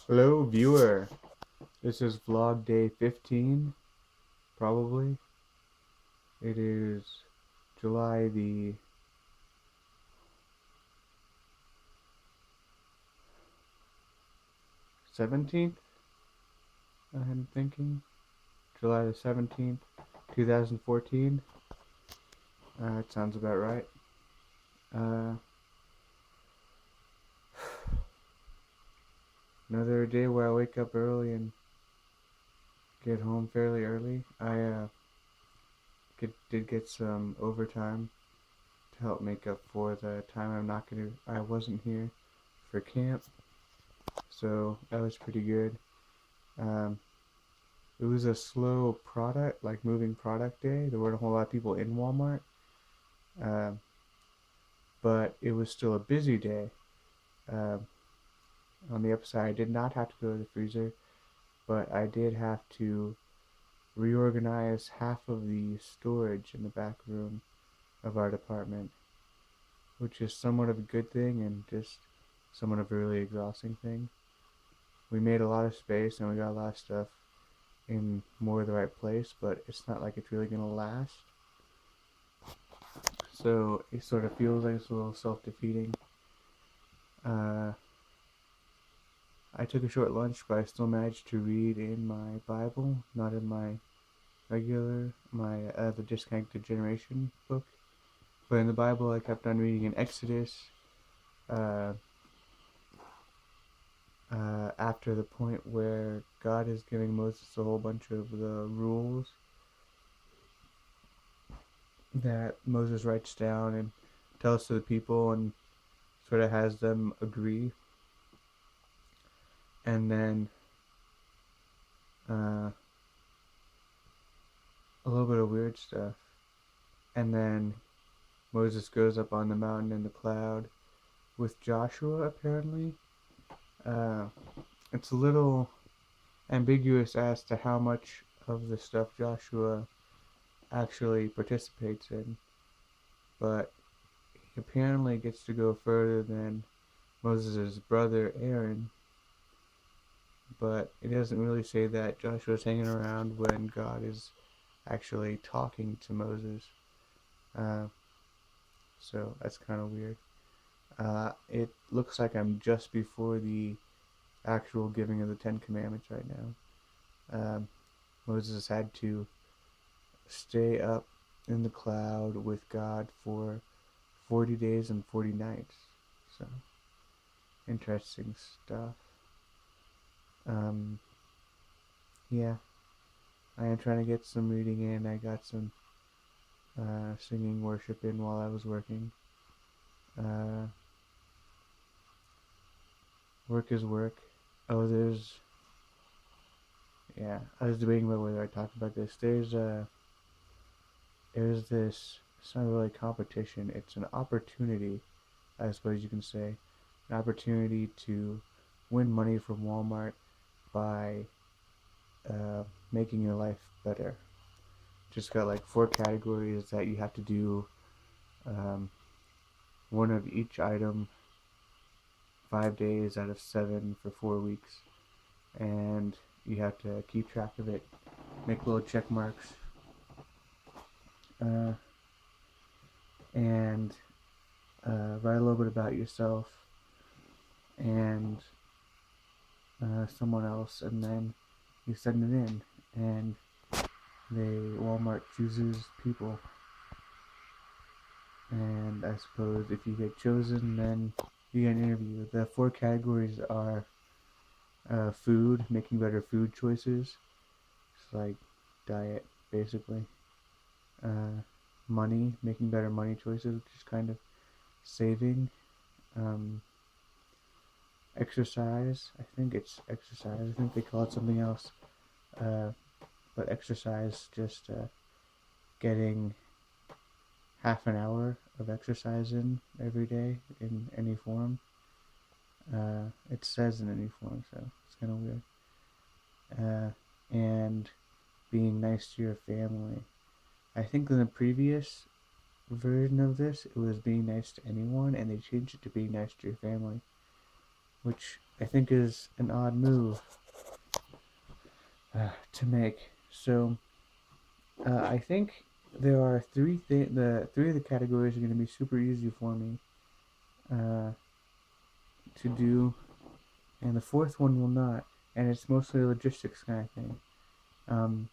Hello, viewer. This is vlog day 15, probably. It is July the 17th, I'm thinking. July the 17th, 2014. That sounds about right. Uh, Another day where I wake up early and get home fairly early. I did get some overtime to help make up for the time I wasn't here for camp. So that was pretty good. Um, It was a slow product, like moving product day. There weren't a whole lot of people in Walmart, uh, but it was still a busy day. Uh, on the upside, I did not have to go to the freezer, but I did have to reorganize half of the storage in the back room of our department, which is somewhat of a good thing and just somewhat of a really exhausting thing. We made a lot of space and we got a lot of stuff in more of the right place, but it's not like it's really going to last. So it sort of feels like it's a little self-defeating. Uh, I took a short lunch, but I still managed to read in my Bible, not in my the Disconnected Generation book. But in the Bible, I kept on reading in Exodus, uh, after the point where God is giving Moses a whole bunch of the rules that Moses writes down and tells to the people and sort of has them agree. And then uh, a little bit of weird stuff. And then Moses goes up on the mountain in the cloud with Joshua, apparently. Uh, it's a little ambiguous as to how much of the stuff Joshua actually participates in, but he apparently gets to go further than Moses' brother Aaron. But it doesn't really say that Joshua's hanging around when God is actually talking to Moses. Uh, so that's kind of weird. It looks like I'm just before the actual giving of the Ten Commandments right now. Moses had to stay up in the cloud with God for 40 days and 40 nights. So, interesting stuff. Um, yeah, I am trying to get some reading in. I got some singing worship in while I was working. Uh, Work is work. Oh, yeah, I was debating about whether I talk about this. There's this, it's not really a competition, it's an opportunity, I suppose you can say. An opportunity to win money from Walmart by making your life better. Just got like 4 categories that you have to do, um, one of each item, 5 days out of 7 for 4 weeks. And you have to keep track of it, make little check marks, uh, and write a little bit about yourself and someone else, and then you send it in, and Walmart chooses people. And I suppose if you get chosen, then you get an interview. The 4 categories are food, making better food choices. It's like diet, basically. Uh, Money, making better money choices, which is kind of saving. Um, Exercise, I think it's exercise. I think they call it something else. Uh, but exercise, just getting half an hour of exercise in every day in any form. It says in any form, so it's kind of weird. And being nice to your family. I think in the previous version of this, it was being nice to anyone, and they changed it to being nice to your family, which I think is an odd move to make. So I think there are the three of the categories are going to be super easy for me uh, to do, and the fourth one will not. And it's mostly a logistics kind of thing. Um,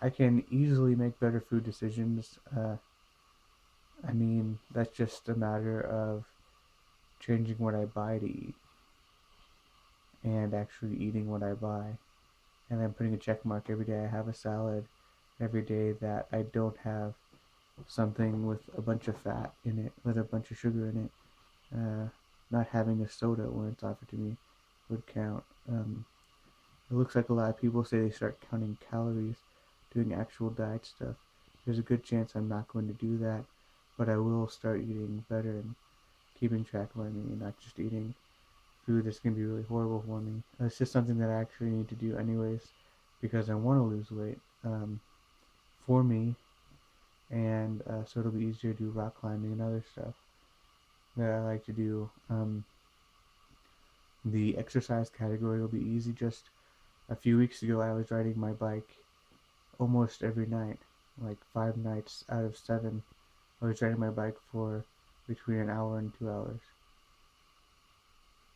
I can easily make better food decisions. I mean, that's just a matter of changing what I buy to eat and actually eating what I buy. And then putting a check mark every day I have a salad, every day that I don't have something with a bunch of fat in it, with a bunch of sugar in it. Not having a soda when it's offered to me would count. It looks like a lot of people say they start counting calories doing actual diet stuff. There's a good chance I'm not going to do that, but I will start eating better and keeping track of my meat and not just eating food that's going to be really horrible for me. It's just something that I actually need to do anyways because I want to lose weight for me, and so it'll be easier to do rock climbing and other stuff that I like to do. The exercise category will be easy. Just a few weeks ago, I was riding my bike almost every night, like 5 nights out of 7. I was riding my bike for between an hour and 2 hours.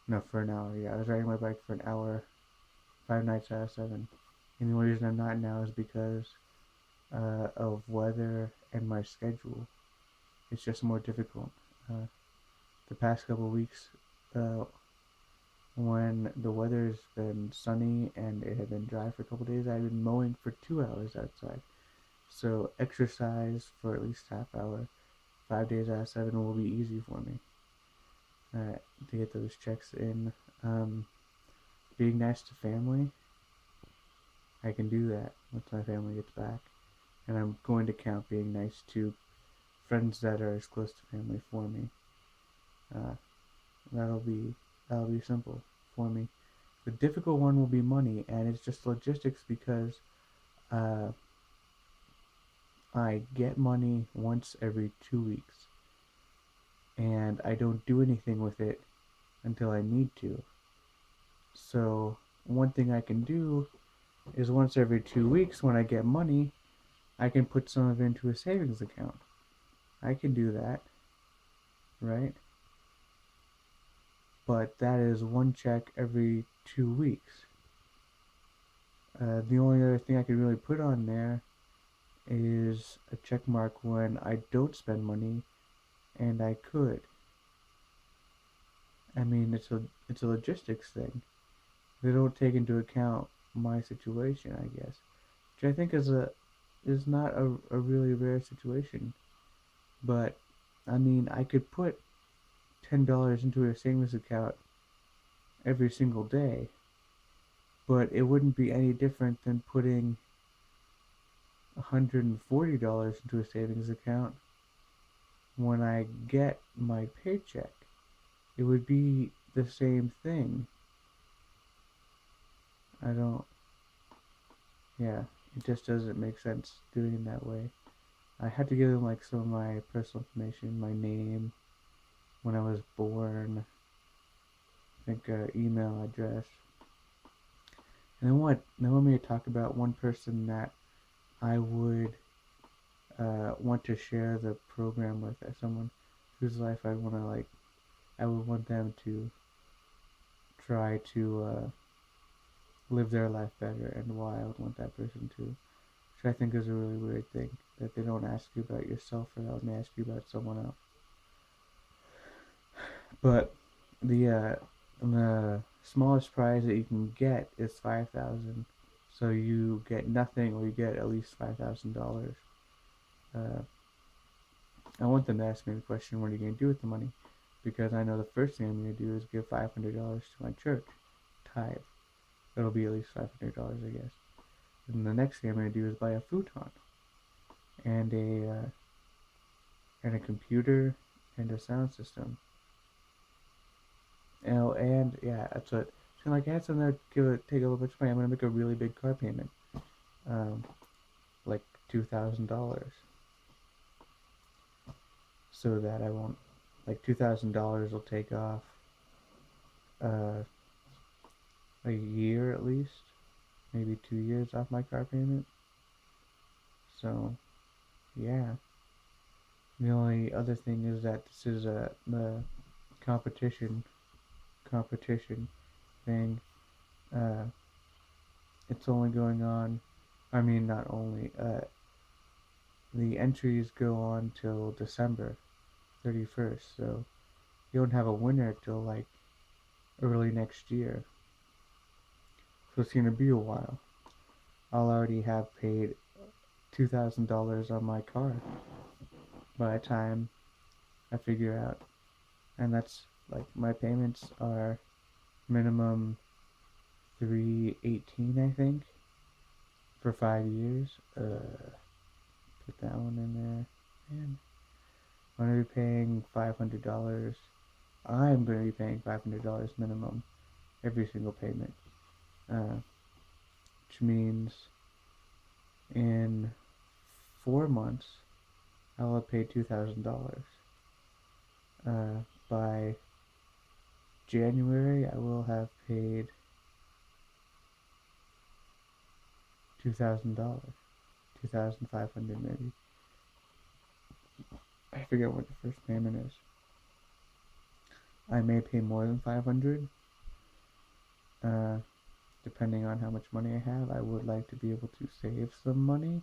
No, for an hour. Yeah, I was riding my bike for an hour, 5 nights out of 7. And the only reason I'm not now is because of weather and my schedule. It's just more difficult. The past couple of weeks, when the weather's been sunny and it had been dry for a couple of days, I've been mowing for 2 hours outside. So exercise for at least half hour, 5 days out of 7 will be easy for me to get those checks in. Being nice to family, I can do that once my family gets back. And I'm going to count being nice to friends that are as close to family for me. Uh, that'll be simple for me. The difficult one will be money, and it's just logistics because uh, I get money once every 2 weeks, and I don't do anything with it until I need to. So one thing I can do is once every 2 weeks when I get money, I can put some of it into a savings account. I can do that, right? But that is one check every 2 weeks. The only other thing I could really put on there is a check mark when I don't spend money, and I could. I mean, it's a logistics thing. They don't take into account my situation, I guess, which I think is not a really rare situation. But I mean, I could put $10 into a savings account every single day, but it wouldn't be any different than putting $140 into a savings account when I get my paycheck. It would be the same thing. I don't, yeah, it just doesn't make sense doing it that way. I had to give them like some of my personal information, my name, when I was born, I think email address. And they want me to talk about one person that I would want to share the program with, as someone whose life I would want them to try to live their life better, and why I would want that person to. Which I think is a really weird thing, that they don't ask you about yourself or let me ask you about someone else. But the smallest prize that you can get is 5,000. So you get nothing, or you get at least $5,000. Uh, I want them to ask me the question, what are you going to do with the money? Because I know the first thing I'm going to do is give $500 to my church, tithe. That'll be at least $500, I guess. And the next thing I'm going to do is buy a futon and a computer and a sound system. And yeah, that's what. So like I had something that take a little bit of money. I'm gonna make a really big car payment, like $2,000, so that I won't, like $2,000 will take off a year at least, maybe 2 years off my car payment. So, yeah. The only other thing is that this is the competition competition thing. Uh, it's only going on. I mean, not only. The entries go on till December 31st, so you don't have a winner till like early next year. So it's gonna be a while. I'll already have paid $2,000 on my car by the time I figure out, and that's like my payments are minimum 318, I think, for 5 years. Put that one in there. Man, I'm gonna be paying $500. I'm gonna be paying $500 minimum every single payment, which means in 4 months I'll have paid $2,000. By January, I will have paid $2,000, 2,500 maybe. I forget what the first payment is. I may pay more than 500, depending on how much money I have. I would like to be able to save some money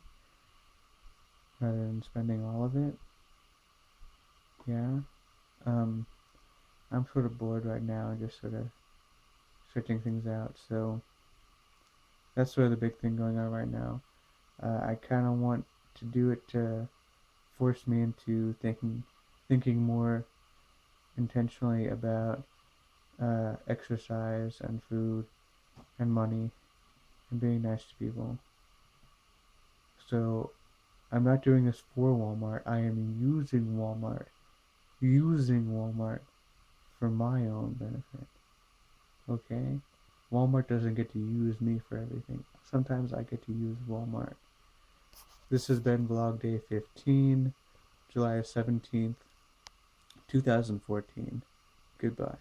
rather than spending all of it. Yeah. I'm sort of bored right now and just sort of switching things out. So that's sort of the big thing going on right now. I kind of want to do it to force me into thinking more intentionally about exercise and food and money and being nice to people. So I'm not doing this for Walmart. I am using Walmart for my own benefit. Okay? Walmart doesn't get to use me for everything. Sometimes I get to use Walmart. This has been Vlog Day 15, July 17th, 2014. Goodbye.